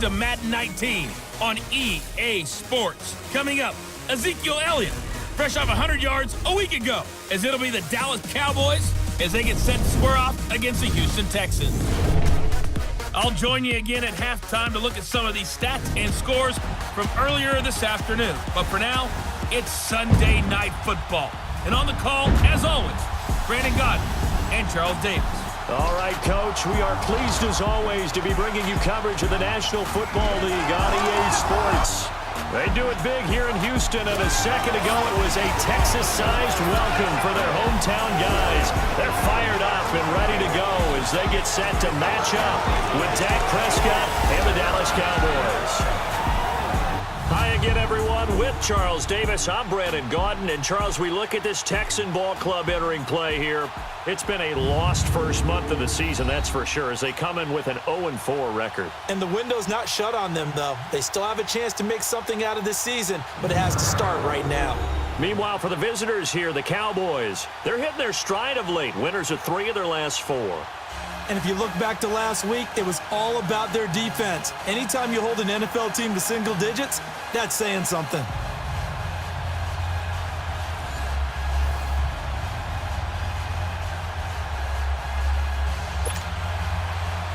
to Madden 19 on EA Sports. Coming up, Ezekiel Elliott, fresh off 100 yards a week ago, as it'll be the Dallas Cowboys as they get set to square off against the Houston Texans. I'll join you again at halftime to look at some of these stats and scores from earlier this afternoon. But for now, it's Sunday Night Football. And on the call, as always, Brandon Godden and Charles Davis. All right, Coach, we are pleased as always to be bringing you coverage of the National Football League on EA Sports. They do it big here in Houston, and a second ago it was a Texas-sized welcome for their hometown guys. They're fired up and ready to go as they get set to match up with Dak Prescott and the Dallas Cowboys. Hi again, everyone. With Charles Davis, I'm Brandon Godden. And, Charles, we look at this Texan ball club entering play here. It's been a lost first month of the season, that's for sure, as they come in with an 0-4 record. And the window's not shut on them, though. They still have a chance to make something out of this season, but it has to start right now. Meanwhile, for the visitors here, the Cowboys, they're hitting their stride of late. Winners of 3 of their last 4. And if you look back to last week, it was all about their defense. Anytime you hold an NFL team to single digits, that's saying something.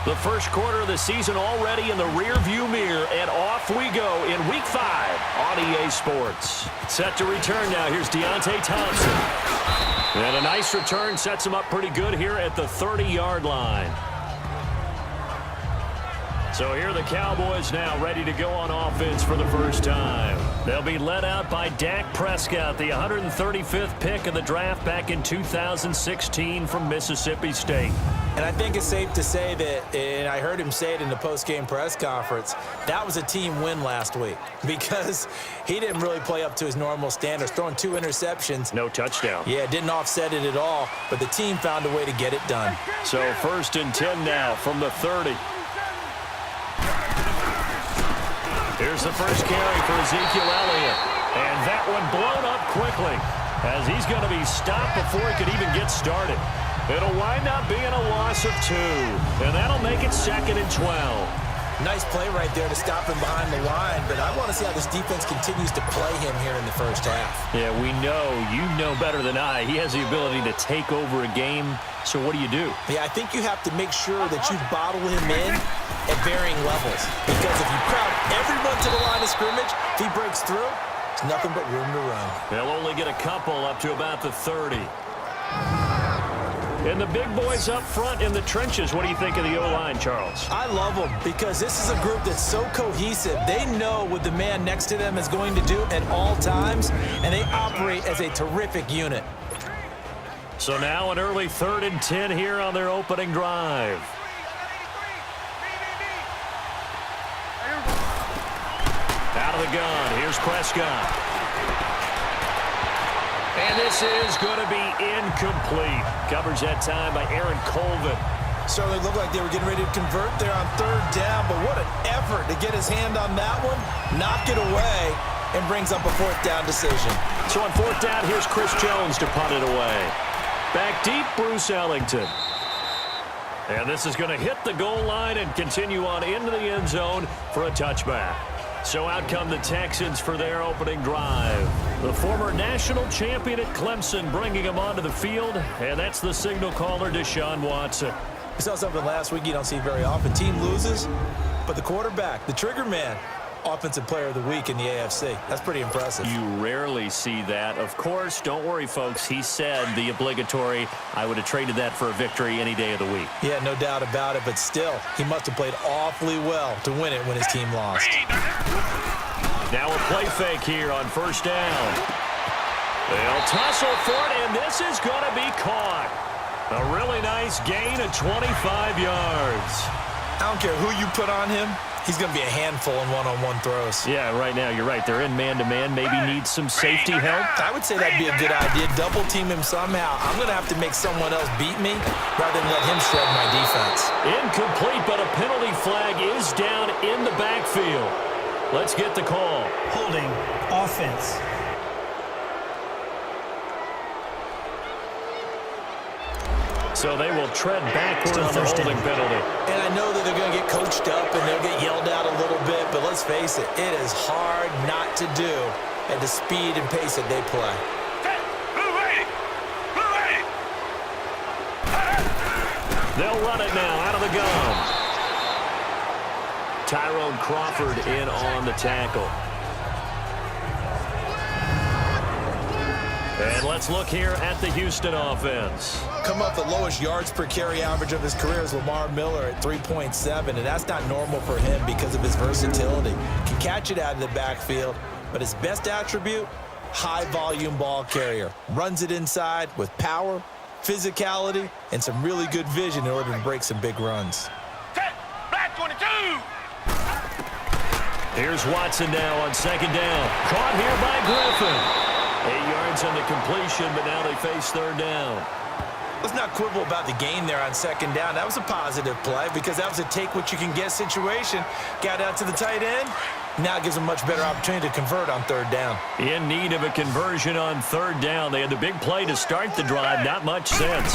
The first quarter of the season already in the rearview mirror, and off we go in Week 5 on EA Sports. Set to return now. Here's Deontay Thompson. And a nice return sets him up pretty good here at the 30-yard line. So here are the Cowboys now ready to go on offense for the first time. They'll be led out by Dak Prescott, the 135th pick of the draft back in 2016 from Mississippi State. And I think it's safe to say that, and I heard him say it in the post-game press conference, that was a team win last week because he didn't really play up to his normal standards, throwing 2 interceptions. No touchdown. Yeah, didn't offset it at all, but the team found a way to get it done. So 1st and 10 now from the 30. Here's the first carry for Ezekiel Elliott. And that one blown up quickly as he's going to be stopped before he could even get started. It'll wind up being a loss of 2. And that'll make it 2nd and 12. Nice play right there to stop him behind the line, but I want to see how this defense continues to play him here in the first half. Yeah, we know. You know better than I. He has the ability to take over a game. So what do? Yeah, I think you have to make sure that you bottle him in at varying levels. Because if you crowd everyone to the line of scrimmage, if he breaks through, it's nothing but room to run. They'll only get a couple up to about the 30. And the big boys up front in the trenches. What do you think of the O-line, Charles? I love them because this is a group that's so cohesive. They know what the man next to them is going to do at all times, and they operate as a terrific unit. So now an early 3rd and 10 here on their opening drive. Out of the gun, here's Prescott. And this is going to be incomplete. Coverage that time by Aaron Colvin. Certainly looked like they were getting ready to convert there on 3rd down, but what an effort to get his hand on that one, knock it away, and brings up a 4th down decision. So on 4th down, here's Chris Jones to punt it away. Back deep, Bruce Ellington. And this is going to hit the goal line and continue on into the end zone for a touchback. So out come the Texans for their opening drive. The former national champion at Clemson bringing him onto the field, and that's the signal caller, Deshaun Watson. We saw something last week you don't see very often. Team loses, but the quarterback, the trigger man, Offensive Player of the Week in the AFC. That's pretty impressive. You rarely see that. Of course, don't worry, folks. He said the obligatory, I would have traded that for a victory any day of the week. Yeah, no doubt about it, but still, he must have played awfully well to win it when his team lost. Now a play fake here on 1st down. They'll tussle for it, and this is going to be caught. A really nice gain of 25 yards. I don't care who you put on him. He's going to be a handful in one-on-one throws. Yeah, right now, you're right. They're in man-to-man. Maybe need some safety help. I would say that'd be a good idea. Double team him somehow. I'm going to have to make someone else beat me rather than let him shred my defense. Incomplete, but a penalty flag is down in the backfield. Let's get the call. Holding offense. So they will tread backward on the holding penalty. And I know that they're going to get coached up and they'll get yelled at a little let's face it, it is hard not to do at the speed and pace that they play. They'll run it now out of the gun. Tyrone Crawford in on the tackle. And let's look here at the Houston offense. Come up the lowest yards per carry average of his career is Lamar Miller at 3.7, and that's not normal for him because of his versatility. Can catch it out of the backfield, but his best attribute, high-volume ball carrier. Runs it inside with power, physicality, and some really good vision in order to break some big runs. Black 22! Here's Watson now on second down. Caught here by Griffin. 8 yards on the completion, but now they face third down. Let's not quibble about the gain there on second down. That was a positive play because that was a take-what-you-can-get situation. Got out to the tight end. Now it gives them a much better opportunity to convert on third down. In need of a conversion on third down. They had the big play to start the drive. Not much sense.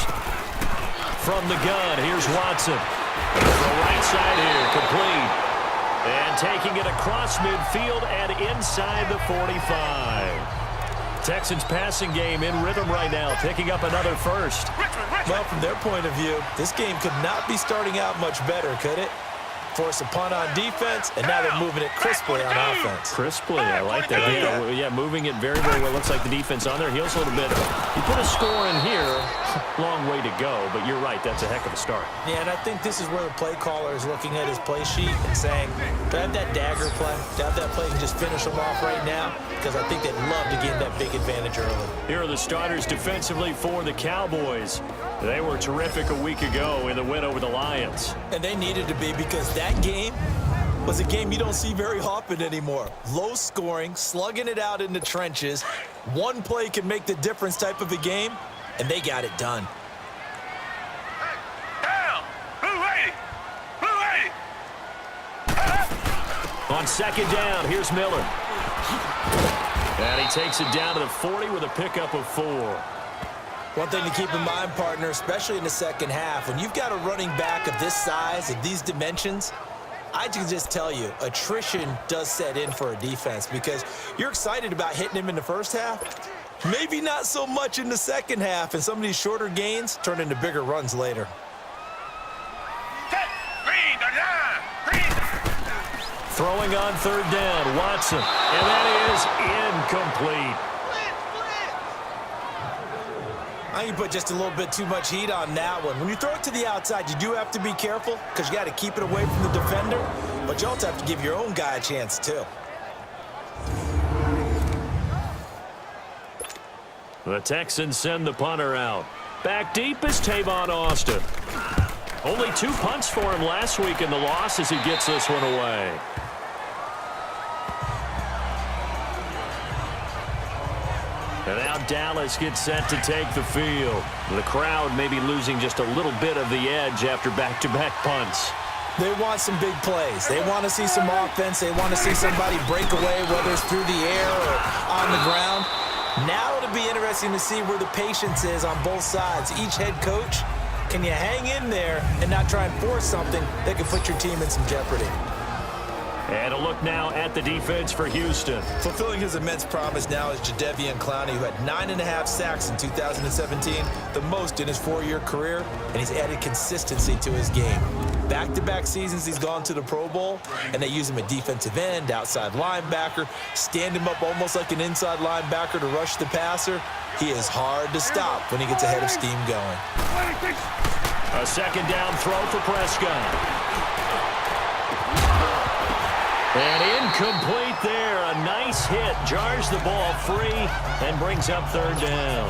From the gun, here's Watson. The right side here, complete. And taking it across midfield and inside the 45. Texans passing game in rhythm right now, picking up another first. Well, from their point of view, this game could not be starting out much better, could it? Force a punt on defense, and now they're moving it crisply on offense. Crisply, I like that. Yeah, moving it very, very well. Looks like the defense on their heels a little bit. You put a score in here, long way to go, but you're right, that's a heck of a start. Yeah, and I think this is where the play caller is looking at his play sheet and saying, do I have that dagger play? Do I have that play and just finish them off right now? Because I think they'd love to gain that big advantage early. Here are the starters defensively for the Cowboys. They were terrific a week ago in the win over the Lions. And they needed to be because that game was a game you don't see very often anymore. Low scoring, slugging it out in the trenches. One play can make the difference type of a game, and they got it done. Down! Blue 80! Blue 80! On second down, here's Miller. And he takes it down to the 40 with a pickup of 4. One thing to keep in mind, partner, especially in the second half, when you've got a running back of this size, of these dimensions, I can just tell you, attrition does set in for a defense because you're excited about hitting him in the first half. Maybe not so much in the second half, and some of these shorter gains turn into bigger runs later. Set! Green, the line! Green! Throwing on third down, Watson. And that is incomplete. I think you put just a little bit too much heat on that one. When you throw it to the outside, you do have to be careful because you got to keep it away from the defender, but you also have to give your own guy a chance too. The Texans send the punter out. Back deep is Tavon Austin. Only 2 punts for him last week in the loss as he gets this one away. And now Dallas gets set to take the field. The crowd may be losing just a little bit of the edge after back-to-back punts. They want some big plays. They want to see some offense. They want to see somebody break away, whether it's through the air or on the ground. Now it'll be interesting to see where the patience is on both sides. Each head coach, can you hang in there and not try and force something that could put your team in some jeopardy? And a look now at the defense for Houston. Fulfilling his immense promise now is Jadeveon Clowney, who had 9.5 sacks in 2017, the most in his 4-year career, and he's added consistency to his game. Back-to-back seasons he's gone to the Pro Bowl, and they use him at defensive end, outside linebacker, stand him up almost like an inside linebacker to rush the passer. He is hard to stop when he gets a head of steam going. A second down throw for Prescott. And incomplete there. A nice hit. Jars the ball free and brings up third down.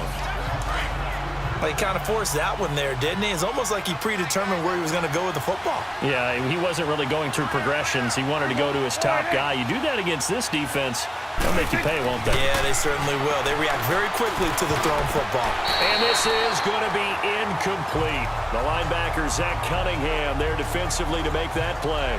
Well, he kind of forced that one there, didn't he? It's almost like he predetermined where he was going to go with the football. Yeah, he wasn't really going through progressions. He wanted to go to his top guy. You do that against this defense, they'll make you pay, won't they? Yeah, they certainly will. They react very quickly to the thrown football. And this is going to be incomplete. The linebacker, Zach Cunningham, there defensively to make that play.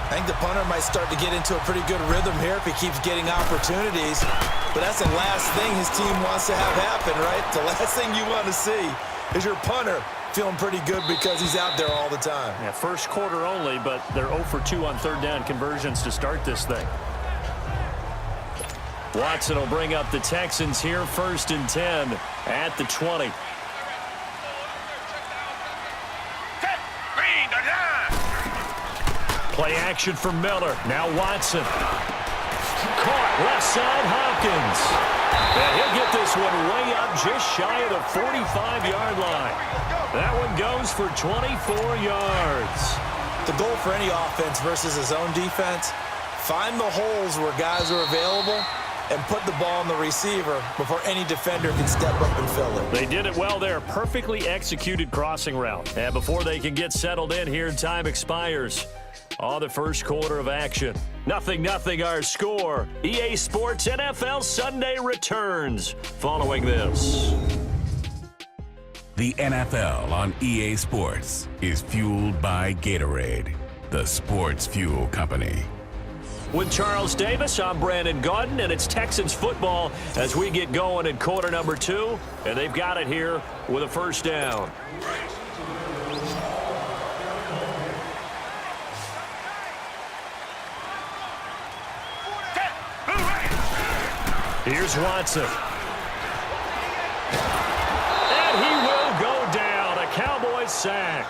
I think the punter might start to get into a pretty good rhythm here if he keeps getting opportunities. But that's the last thing his team wants to have happen, right? The last thing you want to see is your punter feeling pretty good because he's out there all the time. Yeah, first quarter only, but they're 0 for 2 on third down conversions to start this thing. Watson will bring up the Texans here, 1st and 10 at the 20. Play action for Miller. Now Watson. Caught left side, Hopkins. And he'll get this one way up just shy of the 45-yard line. That one goes for 24 yards. The goal for any offense versus his own defense, find the holes where guys are available and put the ball on the receiver before any defender can step up and fill it. They did it well there. Perfectly executed crossing route. And before they can get settled in here, time expires on the first quarter of action. 0-0 our score. EA Sports NFL Sunday returns following this. The NFL on EA Sports is fueled by Gatorade, the sports fuel company. With Charles Davis, I'm Brandon Gaudin, and it's Texans football as we get going in quarter number 2, and they've got it here with a first down. Here's Watson. And he will go down. A Cowboys sack.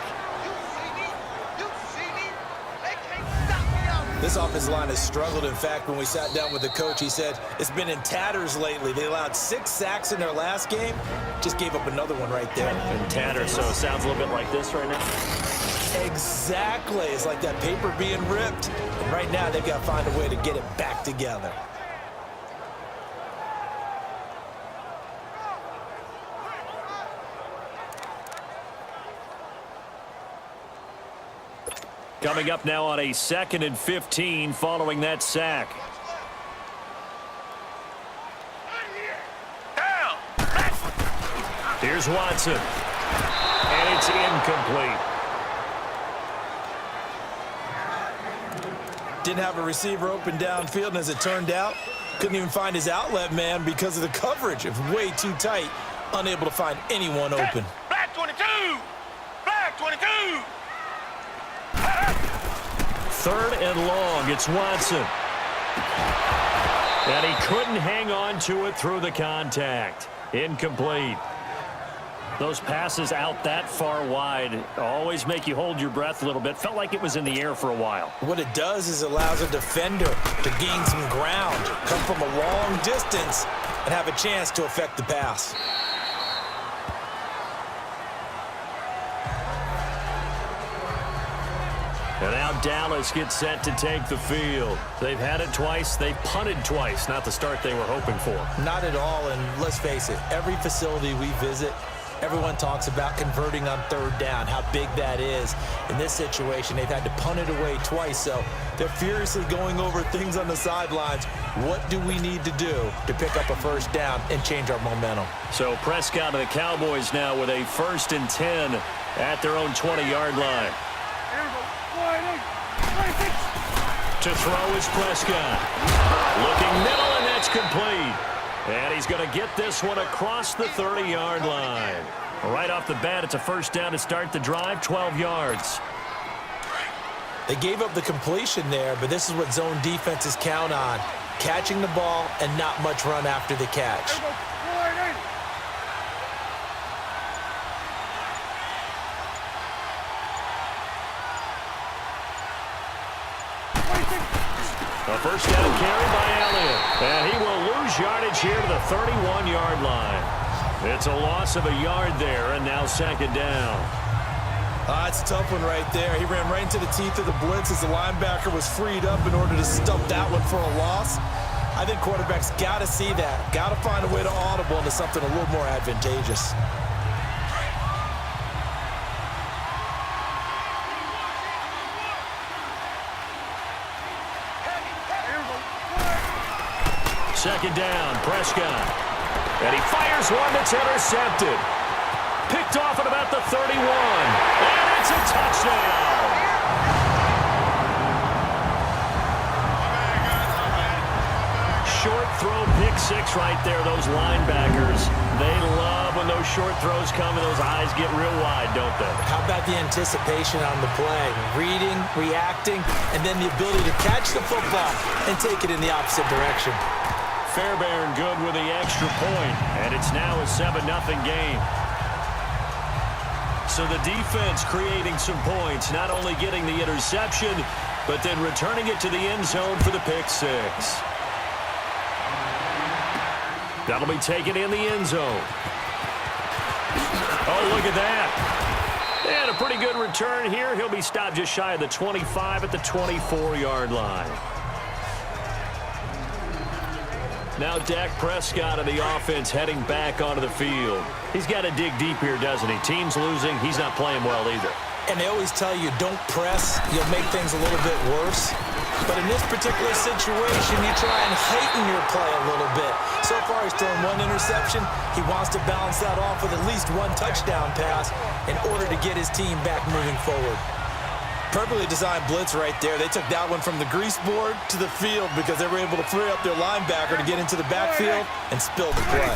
This offensive line has struggled. In fact, when we sat down with the coach, he said it's been in tatters lately. They allowed 6 sacks in their last game. Just gave up another one right there. In tatters, so it sounds a little bit like this right now. Exactly. It's like that paper being ripped. And right now, they've got to find a way to get it back together. Coming up now on a 2nd and 15 following that sack. Here's Watson. And it's incomplete. Didn't have a receiver open downfield, and as it turned out, couldn't even find his outlet man because of the coverage. It was way too tight, unable to find anyone open. Black 22! Black 22! 3rd and long. It's Watson. And he couldn't hang on to it through the contact. Incomplete. Those passes out that far wide always make you hold your breath a little bit. Felt like it was in the air for a while. What it does is it allows a defender to gain some ground, come from a long distance, and have a chance to affect the pass. And now Dallas gets set to take the field. They've had it twice. They've punted twice. Not the start they were hoping for. Not at all, and let's face it, every facility we visit, everyone talks about converting on 3rd down, how big that is. In this situation, they've had to punt it away twice, so they're furiously going over things on the sidelines. What do we need to do to pick up a 1st down and change our momentum? So Prescott and the Cowboys now with a 1st and 10 at their own 20-yard line. To throw is Prescott. Looking middle, and that's complete. And he's going to get this one across the 30-yard line. Right off the bat, it's a 1st down to start the drive, 12 yards. They gave up the completion there, but this is what zone defenses count on. Catching the ball and not much run after the catch. A 1st down carry by Elliott. And he will lose yardage here to the 31-yard line. It's a loss of a yard there, and now 2nd down. It's a tough one right there. He ran right into the teeth of the blitz as the linebacker was freed up in order to stump that one for a loss. I think quarterbacks got to see that. Got to find a way to audible into something a little more advantageous. Second down, Prescott. And he fires one that's intercepted. Picked off at about the 31. And it's a touchdown. Short throw pick six right there, those linebackers. They love when those short throws come and those eyes get real wide, don't they? How about the anticipation on the play? Reading, reacting, and then the ability to catch the football and take it in the opposite direction. Fairbairn good with the extra point, and it's now a 7-0 game. So the defense creating some points, not only getting the interception, but then returning it to the end zone for the pick six. That'll be taken in the end zone. Oh, look at that. And a pretty good return here. He'll be stopped just shy of the 25 at the 24-yard line. Now Dak Prescott of the offense heading back onto the field. He's got to dig deep here, doesn't he? Team's losing. He's not playing well either. And they always tell you, don't press. You'll make things a little bit worse. But in this particular situation, you try and heighten your play a little bit. So far, he's thrown one interception. He wants to balance that off with at least one touchdown pass in order to get his team back moving forward. Perfectly designed blitz right there. They took that one from the grease board to the field because they were able to free up their linebacker to get into the backfield and spill the play.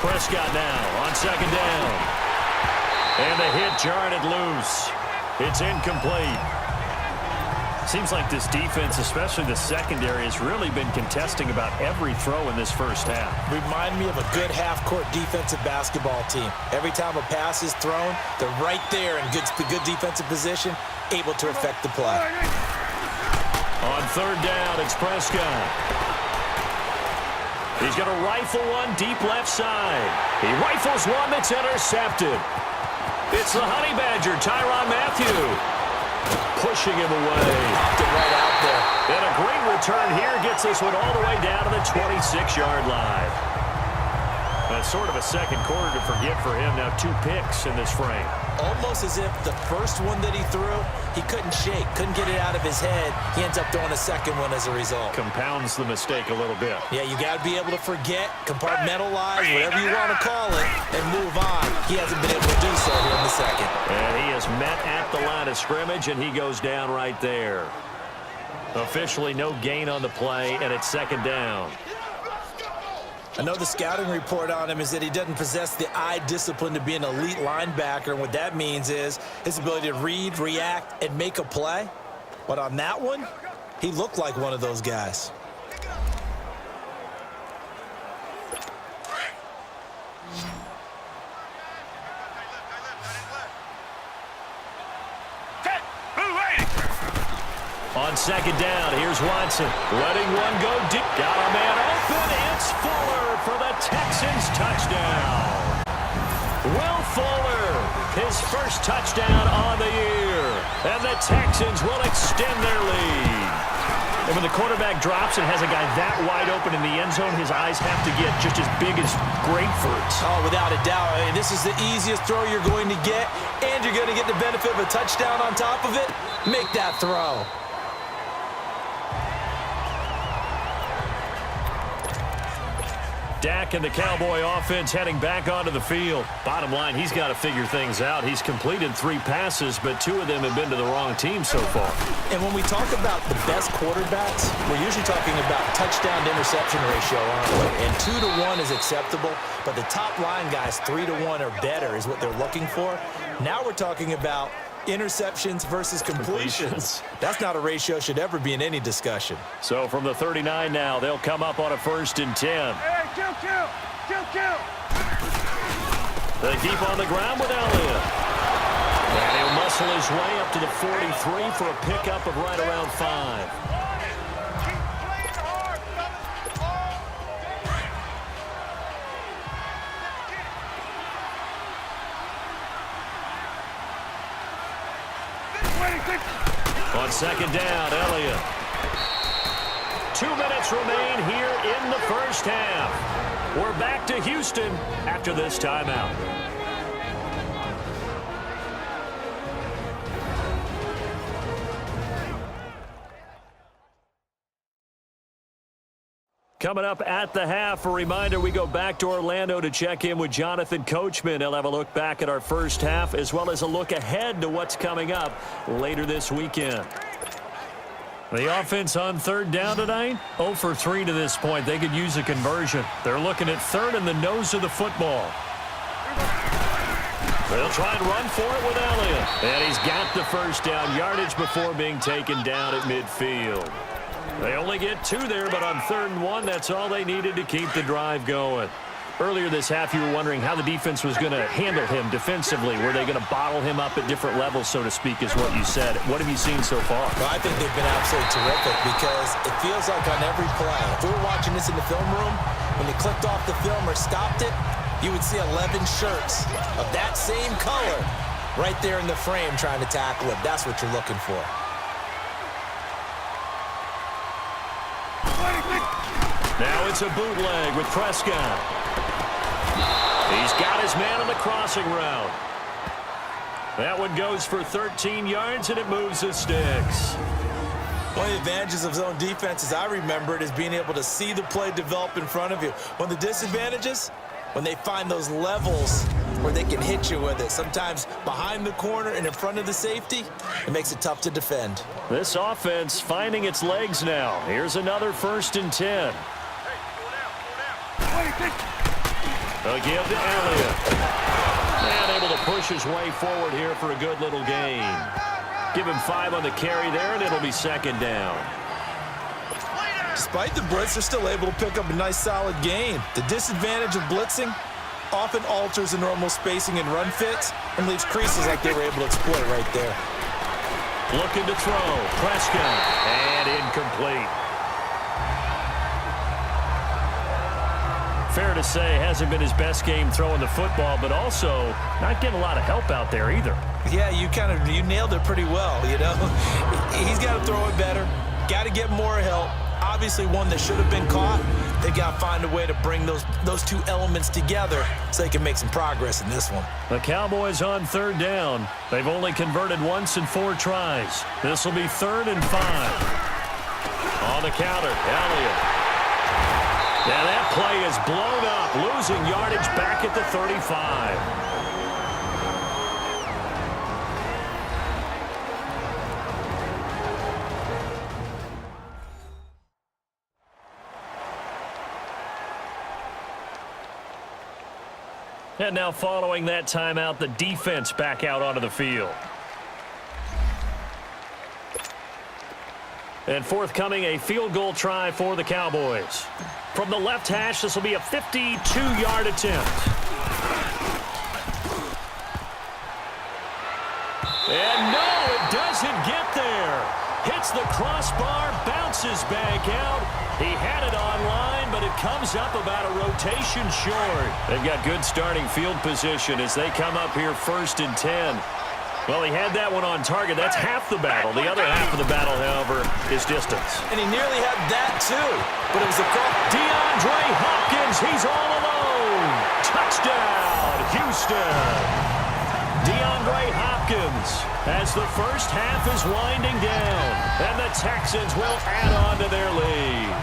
Prescott now on second down. And the hit jarred it loose. It's incomplete. Seems like this defense, especially the secondary, has really been contesting about every throw in this first half. Remind me of a good half-court defensive basketball team. Every time a pass is thrown, they're right there in good defensive position, able to affect the play. On third down, it's Prescott. He's going to rifle one deep left side. He rifles one that's intercepted. It's the Honey Badger, Tyrann Mathieu. Pushing him away. Popped it right out there. And a great return here gets this one all the way down to the 26-yard line. That's sort of a second quarter to forget for him. Now 2 picks in this frame. Almost as if the first one that he threw, he couldn't shake, couldn't get it out of his head. He ends up throwing a second one as a result. Compounds the mistake a little bit. Yeah, you got to be able to forget, compartmentalize, whatever you want to call it, and move on. He hasn't been able to do so here in the second. And he is met at the line of scrimmage, and he goes down right there. Officially no gain on the play, and it's second down. I know the scouting report on him is that he doesn't possess the eye discipline to be an elite linebacker. And what that means is his ability to read, react, and make a play. But on that one, he looked like one of those guys. On second down, here's Watson. Letting one go deep. Got a man open. It's Fuller for the Texans touchdown. Will Fuller, his first touchdown on the year. And the Texans will extend their lead. And when the quarterback drops and has a guy that wide open in the end zone, his eyes have to get just as big as grapefruits. Oh, without a doubt. I mean, this is the easiest throw you're going to get, and you're going to get the benefit of a touchdown on top of it. Make that throw. Dak and the Cowboy offense heading back onto the field. Bottom line, he's got to figure things out. He's completed 3 passes, but 2 of them have been to the wrong team so far. And when we talk about the best quarterbacks, we're usually talking about touchdown to interception ratio, aren't we? And 2 to 1 is acceptable, but the top line guys, 3 to 1 or better is what they're looking for. Now we're talking about interceptions versus completions. That's not a ratio should ever be in any discussion. So from the 39 now, they'll come up on a 1st and 10. Hey, kill. They keep on the ground with Elliott. And he'll muscle his way up to the 43 for a pickup of right around 5. On second down, Elliott. 2 minutes remain here in the first half. We're back to Houston after this timeout. Coming up at the half, a reminder, we go back to Orlando to check in with Johnathan Coachman. He'll have a look back at our first half as well as a look ahead to what's coming up later this weekend. The offense on third down tonight, 0 for 3 to this point. They could use a conversion. They're looking at third and the nose of the football. They'll try and run for it with Elliott. And he's got the first down yardage before being taken down at midfield. They only get 2 there, but on 3rd and 1, that's all they needed to keep the drive going. Earlier this half, you were wondering how the defense was going to handle him defensively. Were they going to bottle him up at different levels, so to speak, is what you said. What have you seen so far? Well, I think they've been absolutely terrific because it feels like on every play, if we were watching this in the film room, when they clicked off the film or stopped it, you would see 11 shirts of that same color right there in the frame trying to tackle him. That's what you're looking for. Now it's a bootleg with Prescott. He's got his man on the crossing route. That one goes for 13 yards, and it moves the sticks. One of the advantages of zone defense, as I remember it, is being able to see the play develop in front of you. One of the disadvantages, when they find those levels where they can hit you with it, sometimes behind the corner and in front of the safety, it makes it tough to defend. This offense finding its legs now. Here's another 1st and 10. They'll give to Elliott. And able to push his way forward here for a good little gain. Give him 5 on the carry there, and it'll be 2nd down. Despite the blitz, they're still able to pick up a nice, solid gain. The disadvantage of blitzing often alters the normal spacing and run fits and leaves creases like they were able to exploit right there. Looking to throw. Prescott. And incomplete. Fair to say, hasn't been his best game throwing the football, but also not getting a lot of help out there either. Yeah, you nailed it pretty well, you know. He's got to throw it better. Got to get more help. Obviously one that should have been caught. They got to find a way to bring those 2 elements together so they can make some progress in this one. The Cowboys on 3rd down. They've only converted once in 4 tries. This will be 3rd and 5. On the counter, Elliott. Now that play is blown up, losing yardage back at the 35. And now following that timeout, the defense back out onto the field. And forthcoming, a field goal try for the Cowboys. From the left hash, this will be a 52-yard attempt. And no, it doesn't get there. Hits the crossbar, bounces back out. He had it online, but it comes up about a rotation short. They've got good starting field position as they come up here 1st and 10. Well, he had that one on target. That's half the battle. The other half of the battle, however, is distance. And he nearly had that, too. But it was a call. DeAndre Hopkins, he's all alone. Touchdown, Houston. DeAndre Hopkins as the first half is winding down. And the Texans will add on to their lead.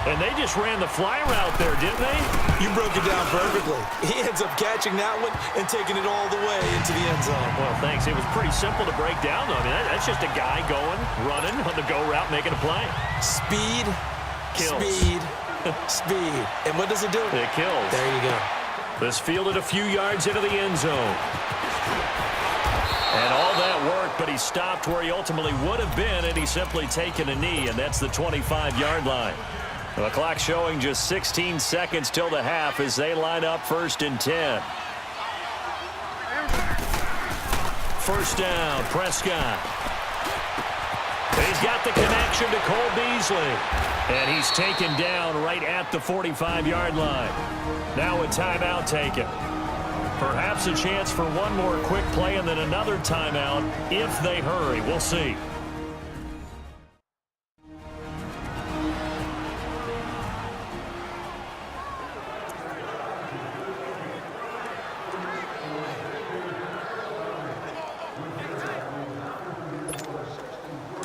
And they just ran the fly route there, didn't they? You broke it down perfectly. He ends up catching that one and taking it all the way into the end zone. Well, thanks. It was pretty simple to break down, though. I mean, that's just a guy going, running on the go route, making a play. Speed, kills. Speed, speed. And what does it do? It kills. There you go. This fielded a few yards into the end zone. And all that worked, but he stopped where he ultimately would have been, and he's simply taken a knee, and that's the 25-yard line. The clock showing just 16 seconds till the half as they line up 1st and 10. 1st down, Prescott. He's got the connection to Cole Beasley. And he's taken down right at the 45-yard line. Now a timeout taken. Perhaps a chance for one more quick play and then another timeout if they hurry. We'll see.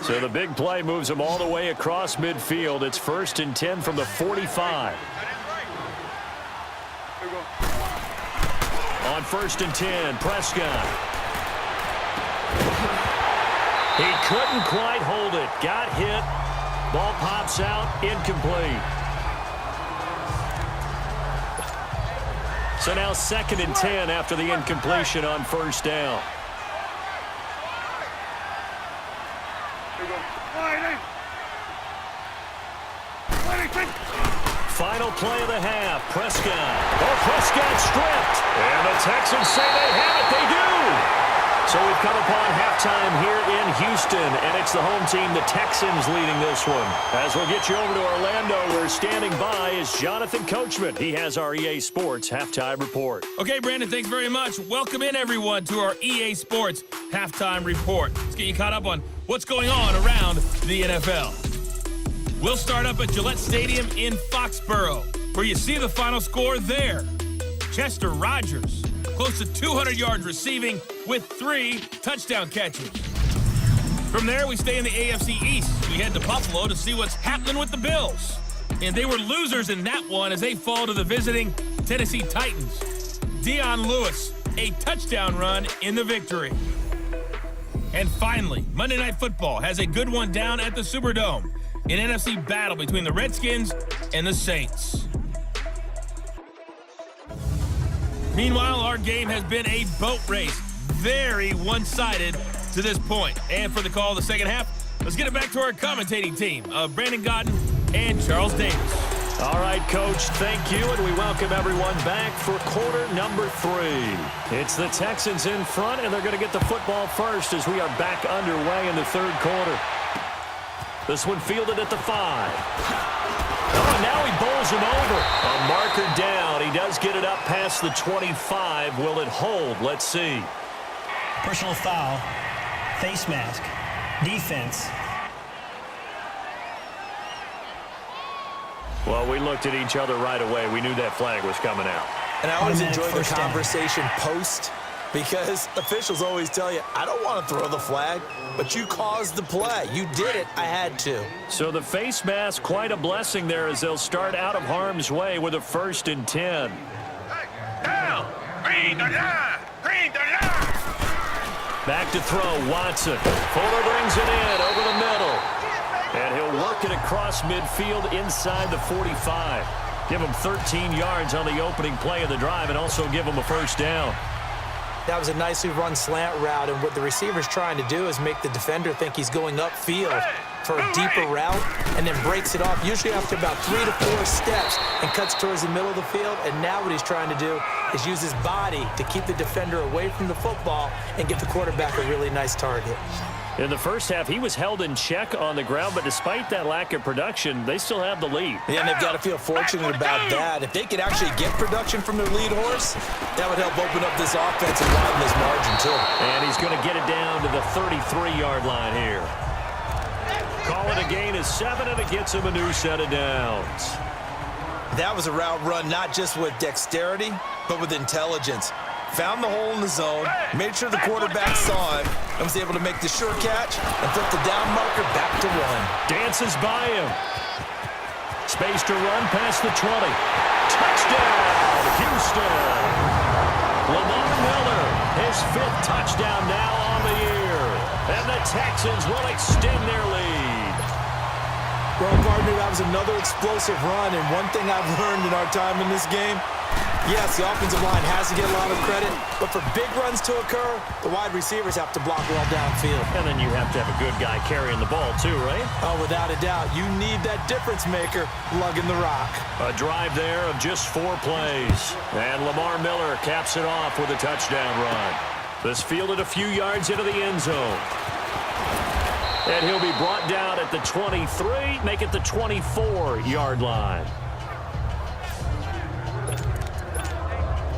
So the big play moves them all the way across midfield. It's 1st and 10 from the 45. On 1st and 10, Prescott. He couldn't quite hold it. Got hit. Ball pops out. Incomplete. So now 2nd and 10 after the incompletion on first down. Final play of the half. Prescott. Oh, Prescott stripped. And the Texans say they have it. They do. So we've come upon halftime here in Houston, and it's the home team, the Texans, leading this one. As we'll get you over to Orlando, where standing by is Johnathan Coachman. He has our EA Sports halftime report. Okay, Brandon, thanks very much. Welcome in, everyone, to our EA Sports halftime report. Let's get you caught up on what's going on around the NFL. We'll start up at Gillette Stadium in Foxborough, where you see the final score there. Chester Rogers, close to 200 yards receiving with 3 touchdown catches. From there, we stay in the AFC East. We head to Buffalo to see what's happening with the Bills. And they were losers in that one as they fall to the visiting Tennessee Titans. Dion Lewis, a touchdown run in the victory. And finally, Monday Night Football has a good one down at the Superdome. An NFC battle between the Redskins and the Saints. Meanwhile, our game has been a boat race. Very one-sided to this point. And for the call of the second half, let's get it back to our commentating team of Brandon Godden and Charles Davis. All right, Coach, thank you, and we welcome everyone back for quarter number 3. It's the Texans in front, and they're going to get the football first as we are back underway in the third quarter. This one fielded at the 5. Oh, and now he bowls him over. A marker down. He does get it up past the 25. Will it hold? Let's see. Personal foul. Face mask. Defense. Well, we looked at each other right away. We knew that flag was coming out. And I always enjoy the First down. conversation post, because officials always tell you, I don't want to throw the flag, but you caused the play. You did it. I had to. So the face mask, quite a blessing there as they'll start out of harm's way with a 1st and 10. Down! Green the line! Green the line! Back to throw, Watson. Fuller brings it in over the middle. And he'll work it across midfield inside the 45. Give him 13 yards on the opening play of the drive and also give him a first down. That was a nicely run slant route, and what the receiver's trying to do is make the defender think he's going upfield for a deeper route and then breaks it off, usually after about 3 to 4 steps, and cuts towards the middle of the field. And now what he's trying to do is use his body to keep the defender away from the football and get the quarterback a really nice target. In the first half, he was held in check on the ground, but despite that lack of production, they still have the lead. Yeah, and they've got to feel fortunate about that. If they could actually get production from their lead horse, that would help open up this offense and widen this margin, too. And he's going to get it down to the 33-yard line here. Call it a gain of 7, and it gets him a new set of downs. That was a route run not just with dexterity, but with intelligence. Found the hole in the zone, made sure the quarterback saw it, and was able to make the sure catch and flip the down marker back to 1. Dances by him. Space to run past the 20. Touchdown, Houston. Lamar Miller, his 5th touchdown now on the year. And the Texans will extend their lead. Well, partner, that was another explosive run, and one thing I've learned in our time in this game, yes, the offensive line has to get a lot of credit, but for big runs to occur, the wide receivers have to block well downfield. And then you have to have a good guy carrying the ball too, right? Oh, without a doubt. You need that difference maker lugging the rock. A drive there of just 4 plays. And Lamar Miller caps it off with a touchdown run. This fielded a few yards into the end zone. And he'll be brought down at the 23, make it the 24-yard line.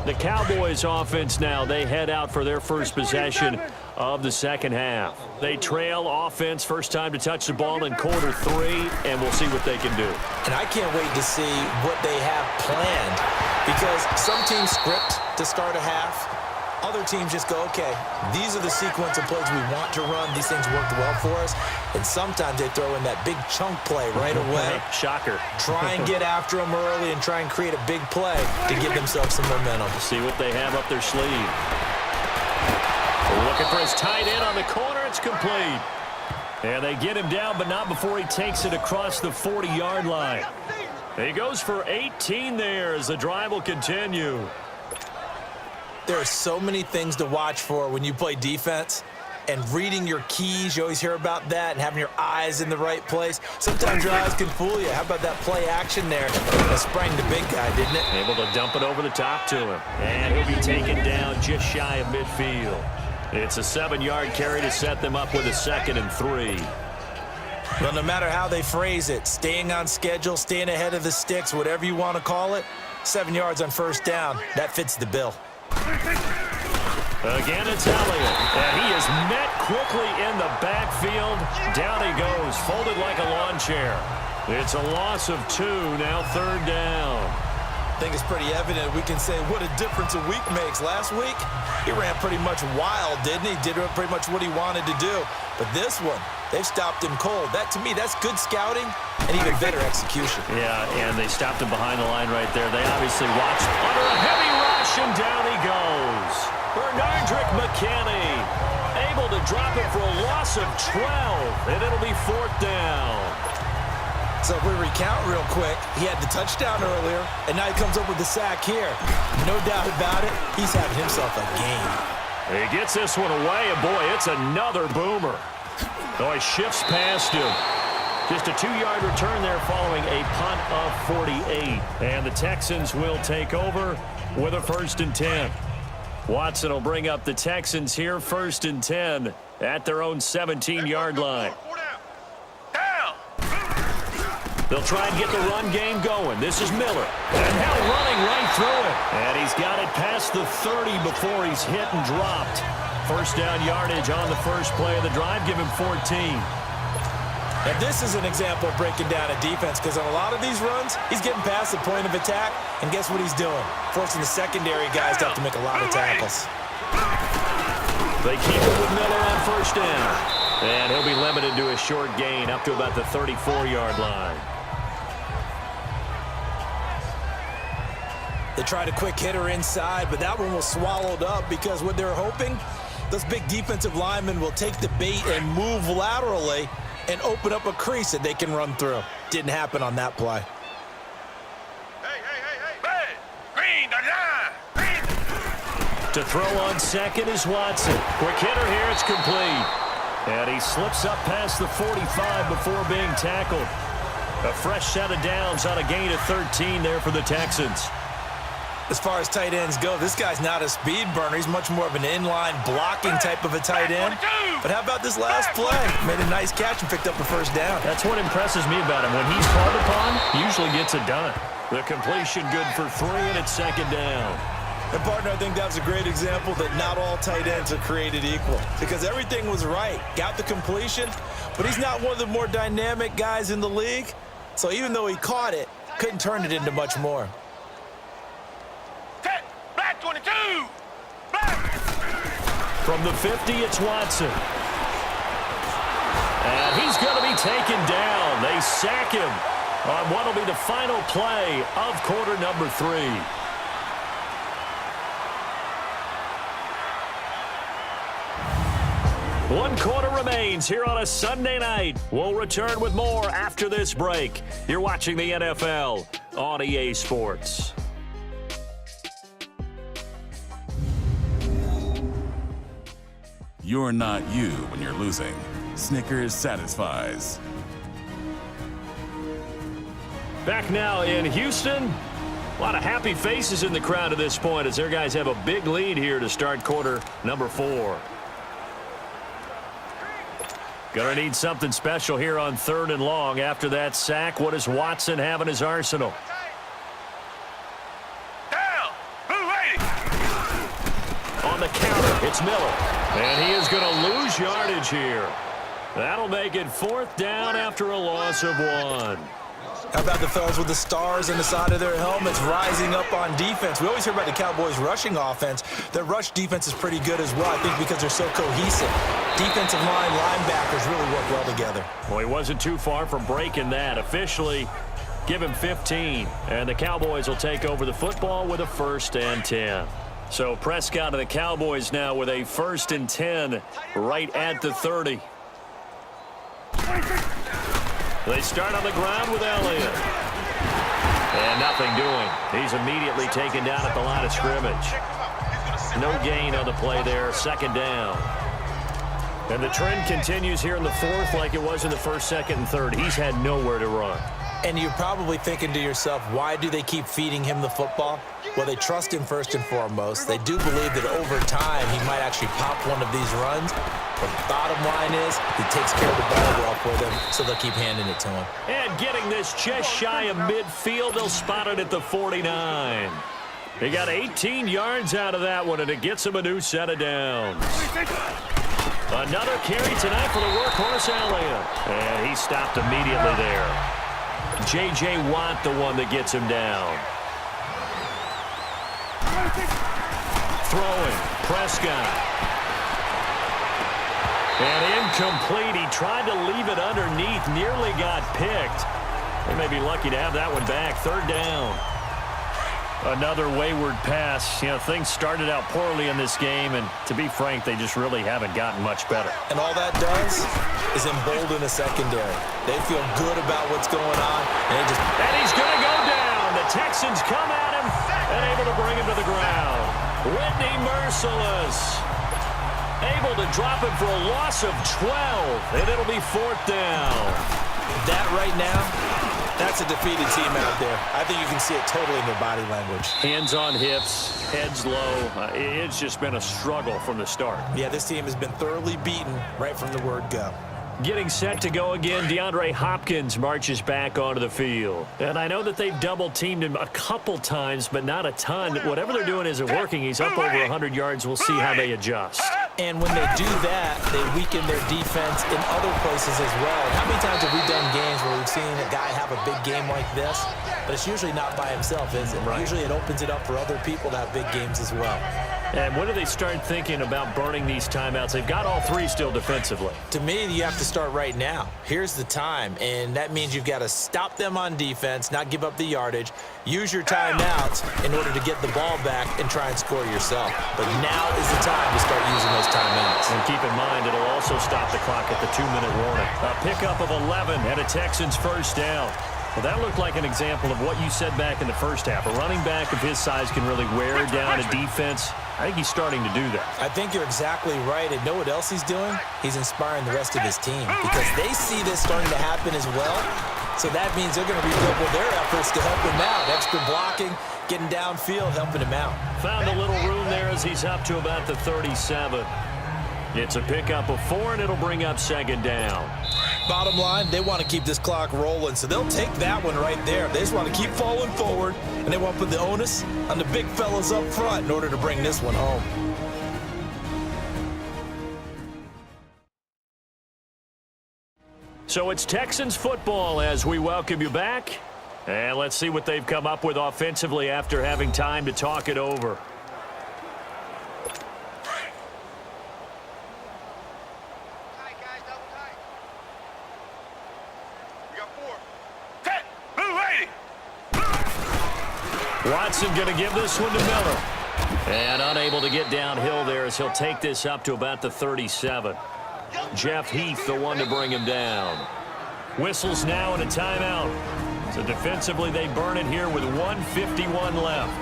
The Cowboys offense now, they head out for their first possession of the second half. They trail offense, first time to touch the ball in quarter 3, and we'll see what they can do. And I can't wait to see what they have planned, because some teams script to start a half. Other teams just go, okay, these are the sequence of plays we want to run. These things worked well for us. And sometimes they throw in that big chunk play right away. Shocker. Try and get after them early and try and create a big play to give themselves some momentum. See what they have up their sleeve. Looking for his tight end on the corner. It's complete. And they get him down, but not before he takes it across the 40-yard line. He goes for 18 there as the drive will continue. There are so many things to watch for when you play defense. And reading your keys, you always hear about that, and having your eyes in the right place. Sometimes your eyes can fool you. How about that play action there? That sprang the big guy, didn't it? Able to dump it over the top to him. And he'll be taken down just shy of midfield. It's a 7-yard carry to set them up with a 2nd and 3. Well, no matter how they phrase it, staying on schedule, staying ahead of the sticks, whatever you want to call it, 7 yards on first down, that fits the bill. Again, it's Elliott, and he is met quickly in the backfield. Down he goes, folded like a lawn chair. It's a loss of 2, now 3rd down. I think it's pretty evident we can say what a difference a week makes. Last week, he ran pretty much wild, didn't he? Did pretty much what he wanted to do. But this one, they've stopped him cold. That, to me, that's good scouting and even better execution. Yeah, and they stopped him behind the line right there. They obviously watched under a heavy rush, and down he goes. Bernardrick McKinney able to drop it for a loss of 12, and it'll be 4th down. So if we recount real quick, he had the touchdown earlier, and now he comes up with the sack here. No doubt about it, he's having himself a game. He gets this one away, and boy, it's another boomer. Oh, he shifts past him. Just a 2-yard return there following a punt of 48. And the Texans will take over with a 1st and 10. Watson will bring up the Texans here, 1st and 10 at their own 17-yard line. They'll try and get the run game going. This is Miller. And now running right through it. And he's got it past the 30 before he's hit and dropped. First down yardage on the first play of the drive. Give him 14. And this is an example of breaking down a defense, because on a lot of these runs, he's getting past the point of attack, and guess what he's doing? Forcing the secondary guys to have to make a lot of tackles. They keep it with Miller on first down. And he'll be limited to a short gain up to about the 34-yard line. They tried a quick hitter inside, but that one was swallowed up because what they're hoping, those big defensive linemen will take the bait and move laterally and open up a crease that they can run through. Didn't happen on that play. Hey! Green the line! To throw on second is Watson. Quick hitter here, it's complete. And he slips up past the 45 before being tackled. A fresh set of downs on a gain of 13 there for the Texans. As far as tight ends go, this guy's not a speed burner. He's much more of an inline blocking type of a tight end. But how about this last play? Made a nice catch and picked up a first down. That's what impresses me about him. When he's called upon, he usually gets it done. The completion good for 3, and it's 2nd down. And, partner, I think that was a great example that not all tight ends are created equal, because everything was right. Got the completion, but he's not one of the more dynamic guys in the league. So even though he caught it, couldn't turn it into much more. Black 22! Black! From the 50, it's Watson. And he's going to be taken down. They sack him on what will be the final play of quarter number 3. One quarter remains here on a Sunday night. We'll return with more after this break. You're watching the NFL on EA Sports. You're not you when you're losing. Snickers satisfies. Back now in Houston. A lot of happy faces in the crowd at this point as their guys have a big lead here to start quarter number 4. Gonna need something special here on 3rd and long. After that sack, what does Watson have in his arsenal? Down! Blue 80! On the counter, it's Miller. And he is going to lose yardage here. That'll make it 4th down after a loss of 1. How about the fellas with the stars on the side of their helmets rising up on defense? We always hear about the Cowboys' rushing offense. Their rush defense is pretty good as well, I think, because they're so cohesive. Defensive line, linebackers really work well together. Well, he wasn't too far from breaking that. Officially, give him 15. And the Cowboys will take over the football with a 1st and 10. So Prescott and the Cowboys now with a 1st and 10 right at the 30. They start on the ground with Elliott. And nothing doing. He's immediately taken down at the line of scrimmage. No gain on the play there. Second down. And the trend continues here in the fourth like it was in the first, second, and third. He's had nowhere to run. And you're probably thinking to yourself, why do they keep feeding him the football? Well, they trust him first and foremost. They do believe that over time he might actually pop one of these runs. But the bottom line is he takes care of the ball well for them, so they'll keep handing it to him. And getting this just shy of midfield, they'll spot it at the 49. They got 18 yards out of that one, and it gets him a new set of downs. Another carry tonight for the workhorse Elliott. And he stopped immediately there. J.J. Watt, the one that gets him down. Throwing. Prescott. And incomplete. He tried to leave it underneath. Nearly got picked. They may be lucky to have that one back. Third down. Another wayward pass. You know, things started out poorly in this game, and to be frank, they just really haven't gotten much better. And all that does is embolden a secondary. They feel good about what's going on, and he's going to go down. The Texans come at him and able to bring him to the ground. Whitney merciless. Able to drop him for a loss of 12, and it'll be fourth down. That right now, that's a defeated team out there. I think you can see it totally in their body language. Hands on hips, heads low. It's just been a struggle from the start. Yeah, this team has been thoroughly beaten right from the word go. Getting set to go again, DeAndre Hopkins marches back onto the field. And I know that they've double-teamed him a couple times, but not a ton. Whatever they're doing isn't working. He's up over 100 yards. We'll see how they adjust. And when they do that, they weaken their defense in other places as well. How many times have we done games where we've seen a guy have a big game like this? But it's usually not by himself, is it? Right. Usually it opens it up for other people to have big games as well. And when do they start thinking about burning these timeouts? They've got all three still defensively. To me, you have to start right now. Here's the time, and that means you've got to stop them on defense, not give up the yardage, use your timeouts in order to get the ball back and try and score yourself. But now is the time to start using those timeouts. And keep in mind, it'll also stop the clock at the 2-minute warning. A pickup of 11 and a Texans first down. Well, that looked like an example of what you said back in the first half. A running back of his size can really wear down a defense. I think he's starting to do that. I think you're exactly right. And know what else he's doing? He's inspiring the rest of his team because they see this starting to happen as well. So that means they're going to redouble their efforts to help him out. Extra blocking, getting downfield, helping him out. Found a little room there as he's up to about the 37. It's a pickup of 4, and it'll bring up second down. Bottom line, they want to keep this clock rolling, so they'll take that one right there. They just want to keep falling forward, and they want to put the onus on the big fellas up front in order to bring this one home. So it's Texans football as we welcome you back. And let's see what they've come up with offensively after having time to talk it over. Watson going to give this one to Miller. And unable to get downhill there as he'll take this up to about the 37. Jeff Heath, the one to bring him down. Whistles now and a timeout. So defensively, they burn it here with 1:51 left.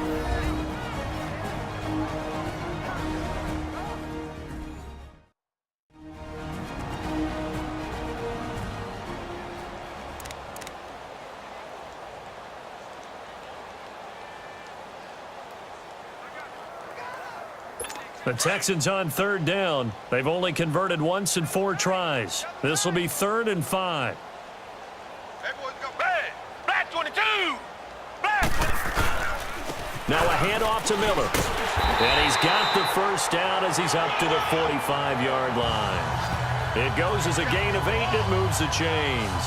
The Texans on third down. They've only converted once in 4 tries. This will be 3rd and 5. Black 22! Black! Now a handoff to Miller. And he's got the first down as he's up to the 45-yard line. It goes as a gain of 8 and it moves the chains.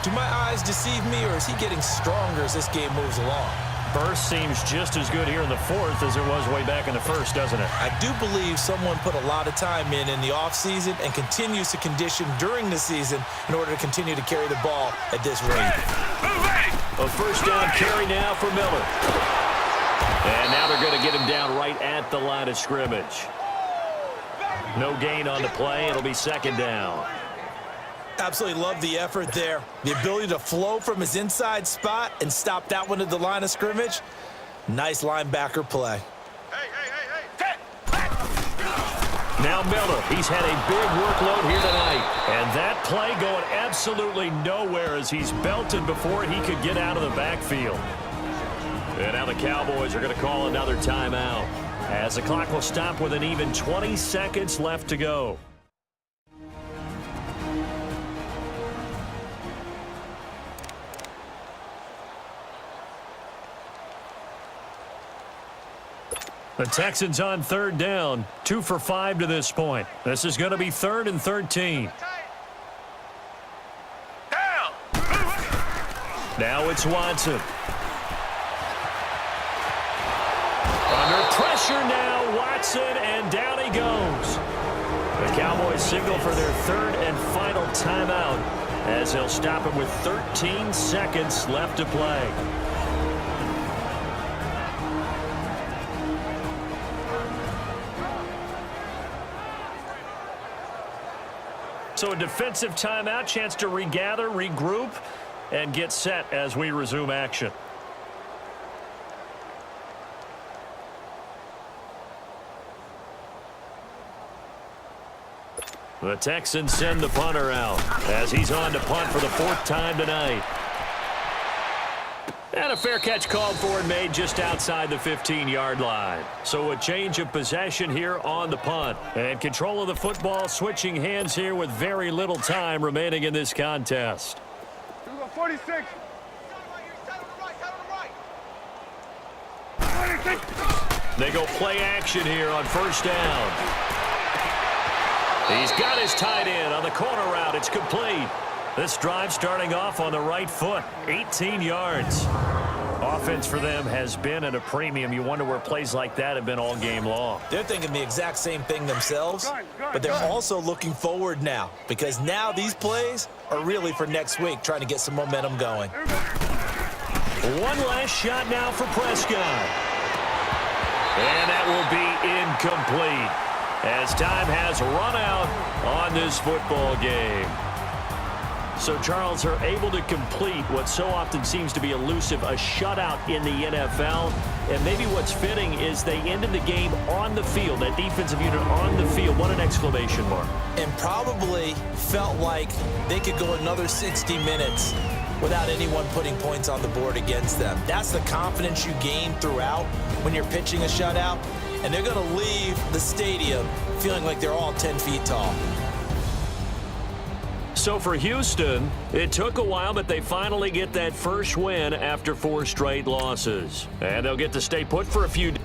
Do my eyes deceive me, or is he getting stronger as this game moves along? Burst seems just as good here in the 4th as it was way back in the 1st, doesn't it? I do believe someone put a lot of time in the offseason and continues to condition during the season in order to continue to carry the ball at this rate. A first down carry now for Miller. And now they're going to get him down right at the line of scrimmage. No gain on the play. It'll be second down. Absolutely love the effort there. The ability to flow from his inside spot and stop that one at the line of scrimmage. Nice linebacker play. Now Miller, he's had a big workload here tonight. And that play going absolutely nowhere as he's belted before he could get out of the backfield. And now the Cowboys are going to call another timeout, as the clock will stop with an even 20 seconds left to go. The Texans on third down, 2 for 5 to this point. This is going to be 3rd and 13. Down. Now it's Watson. Under pressure now, Watson, and down he goes. The Cowboys signal for their 3rd and final timeout as they'll stop it with 13 seconds left to play. So a defensive timeout, chance to regather, regroup, and get set as we resume action. The Texans send the punter out as he's on to punt for the 4th time tonight. And a fair catch called for and made just outside the 15-yard line. So a change of possession here on the punt. And control of the football switching hands here with very little time remaining in this contest. 46. They go play action here on 1st down. He's got his tight end on the corner route. It's complete. This drive starting off on the right foot, 18 yards. Offense for them has been at a premium. You wonder where plays like that have been all game long. They're thinking the exact same thing themselves, but they're also looking forward now, because now these plays are really for next week, trying to get some momentum going. One last shot now for Prescott. And that will be incomplete, as time has run out on this football game. So Charles are able to complete what so often seems to be elusive, a shutout in the NFL. And maybe what's fitting is they ended the game on the field, that defensive unit on the field. What an exclamation mark. And probably felt like they could go another 60 minutes without anyone putting points on the board against them. That's the confidence you gain throughout when you're pitching a shutout. And they're going to leave the stadium feeling like they're all 10 feet tall. So for Houston, it took a while, but they finally get that first win after 4 straight losses. And they'll get to stay put for a few days.